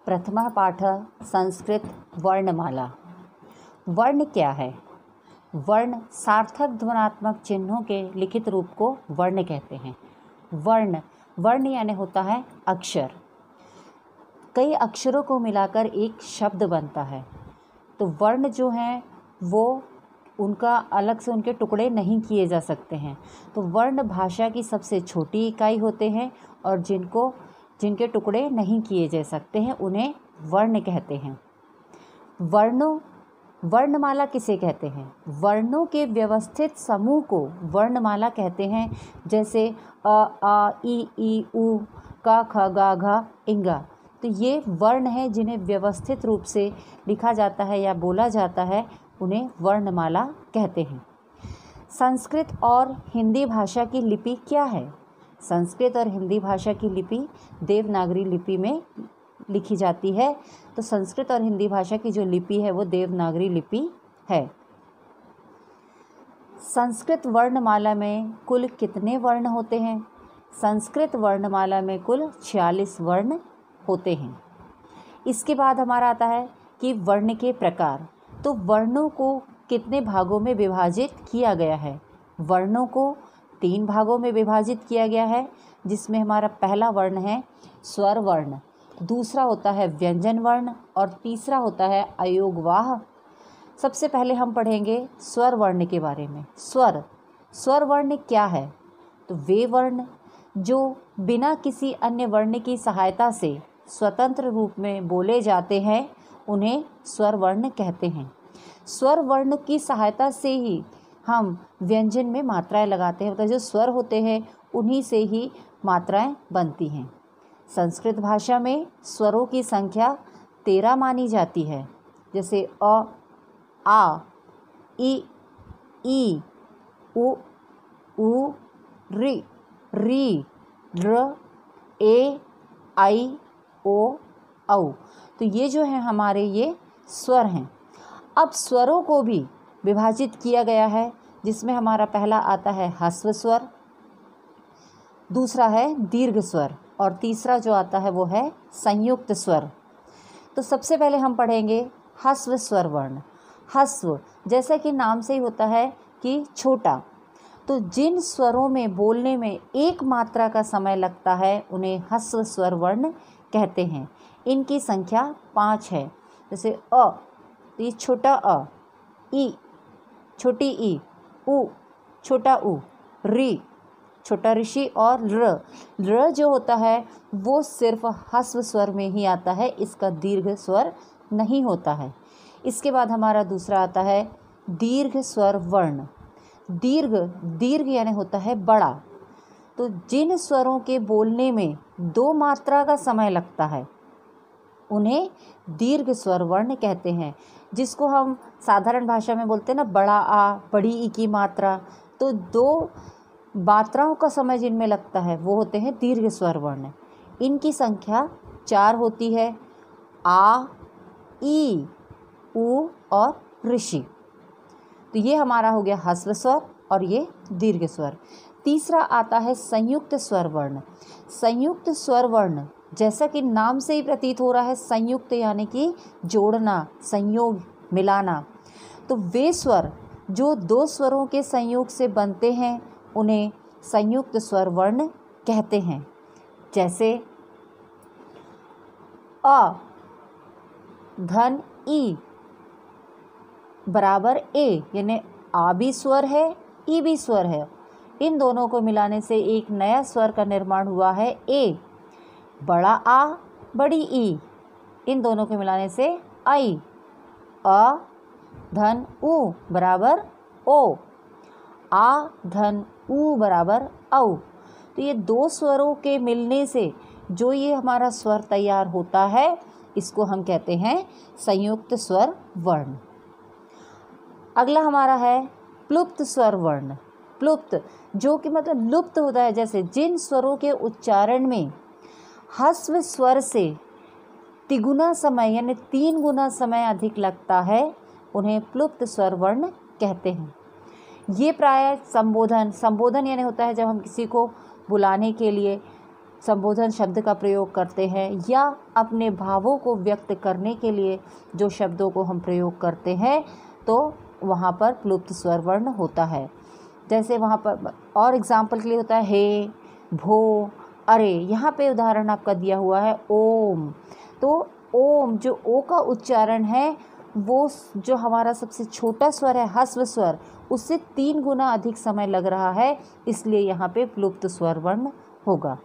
प्रथमा पाठ संस्कृत वर्णमाला। वर्ण क्या है? वर्ण सार्थक ध्वन्यात्मक चिन्हों के लिखित रूप को वर्ण कहते हैं। वर्ण यानी होता है अक्षर। कई अक्षरों को मिलाकर एक शब्द बनता है। तो वर्ण जो हैं वो उनका अलग से उनके टुकड़े नहीं किए जा सकते हैं। तो वर्ण भाषा की सबसे छोटी इकाई होते हैं और जिनके टुकड़े नहीं किए जा सकते हैं उन्हें वर्ण कहते हैं। वर्णमाला किसे कहते हैं? वर्णों के व्यवस्थित समूह को वर्णमाला कहते हैं। जैसे अ, आ, ई, उ, क, ख, ग, घ, इंगा। तो ये वर्ण हैं जिन्हें व्यवस्थित रूप से लिखा जाता है या बोला जाता है, उन्हें वर्णमाला कहते हैं। संस्कृत और हिंदी भाषा की लिपि क्या है? संस्कृत और हिंदी भाषा की लिपि देवनागरी लिपि में लिखी जाती है। तो संस्कृत और हिंदी भाषा की जो लिपि है वो देवनागरी लिपि है। संस्कृत वर्णमाला में कुल कितने वर्ण होते हैं? संस्कृत वर्णमाला में कुल 46 वर्ण होते हैं। इसके बाद हमारा आता है कि वर्ण के प्रकार। तो वर्णों को कितने भागों में विभाजित किया गया है? वर्णों को 3 भागों में विभाजित किया गया है, जिसमें हमारा पहला वर्ण है स्वर वर्ण, दूसरा होता है व्यंजन वर्ण और तीसरा होता है अयोगवाह। सबसे पहले हम पढ़ेंगे स्वर वर्ण के बारे में। स्वर वर्ण क्या है? तो वे वर्ण जो बिना किसी अन्य वर्ण की सहायता से स्वतंत्र रूप में बोले जाते हैं उन्हें स्वर वर्ण कहते हैं। स्वर वर्ण की सहायता से ही हम व्यंजन में मात्राएं लगाते हैं। मतलब जो स्वर होते हैं उन्हीं से ही मात्राएं बनती हैं। संस्कृत भाषा में स्वरों की संख्या 13 मानी जाती है। जैसे अ, आ, ई, उ, री, र, ए, आई, ओ, औ। तो ये जो है हमारे ये स्वर हैं। अब स्वरों को भी विभाजित किया गया है, जिसमें हमारा पहला आता है ह्रस्व स्वर, दूसरा है दीर्घ स्वर और तीसरा जो आता है वो है संयुक्त स्वर। तो सबसे पहले हम पढ़ेंगे ह्रस्व स्वर वर्ण। ह्रस्व जैसा कि नाम से ही होता है कि छोटा। तो जिन स्वरों में बोलने में एक मात्रा का समय लगता है उन्हें ह्रस्व स्वर वर्ण कहते हैं। इनकी संख्या 5 है। जैसे अ, तो ये छोटा अ, ई, छोटी ई, उ, छोटा उ, री, छोटा ऋषि और र जो होता है वो सिर्फ ह्रस्व स्वर में ही आता है, इसका दीर्घ स्वर नहीं होता है। इसके बाद हमारा दूसरा आता है दीर्घ स्वर वर्ण। दीर्घ यानी होता है बड़ा। तो जिन स्वरों के बोलने में 2 मात्रा का समय लगता है उन्हें दीर्घ स्वर वर्ण कहते हैं। जिसको हम साधारण भाषा में बोलते हैं ना, बड़ा आ, बड़ी ई की मात्रा। तो 2 मात्राओं का समय जिनमें लगता है वो होते हैं दीर्घ स्वर वर्ण। इनकी संख्या 4 होती है, आ, ई, उ और ऋषि। तो ये हमारा हो गया ह्रस्व स्वर और ये दीर्घ स्वर। तीसरा आता है संयुक्त स्वर वर्ण। संयुक्त स्वर वर्ण जैसा कि नाम से ही प्रतीत हो रहा है, संयुक्त यानी कि जोड़ना, संयोग, मिलाना। तो वे स्वर जो 2 स्वरों के संयोग से बनते हैं उन्हें संयुक्त स्वर वर्ण कहते हैं। जैसे अ धन ई बराबर ए, यानी आ भी स्वर है, ई भी स्वर है। इन दोनों को मिलाने से एक नया स्वर का निर्माण हुआ है ए। बड़ा आ, बड़ी ई, इन दोनों को मिलाने से आई। अ धन उ बराबर ओ, आ धन उ बराबर औ। तो ये 2 स्वरों के मिलने से जो ये हमारा स्वर तैयार होता है इसको हम कहते हैं संयुक्त स्वर वर्ण। अगला हमारा है प्लुप्त स्वर वर्ण। प्लुप्त जो कि मतलब लुप्त होता है। जैसे जिन स्वरों के उच्चारण में ह्रस्व स्वर से तिगुना समय यानी 3 गुना समय अधिक लगता है उन्हें प्लुप्त स्वर वर्ण कहते हैं। ये प्रायः संबोधन यानी होता है जब हम किसी को बुलाने के लिए संबोधन शब्द का प्रयोग करते हैं या अपने भावों को व्यक्त करने के लिए जो शब्दों को हम प्रयोग करते हैं तो वहाँ पर प्लुप्त स्वर वर्ण होता है। जैसे वहाँ पर और एग्जाम्पल के लिए होता है हे, भो, अरे। यहाँ पे उदाहरण आपका दिया हुआ है ओम। तो ओम जो ओ का उच्चारण है वो जो हमारा सबसे छोटा स्वर है ह्रस्व स्वर, उससे 3 गुना अधिक समय लग रहा है, इसलिए यहाँ पे प्लुप्त स्वर वर्ण होगा।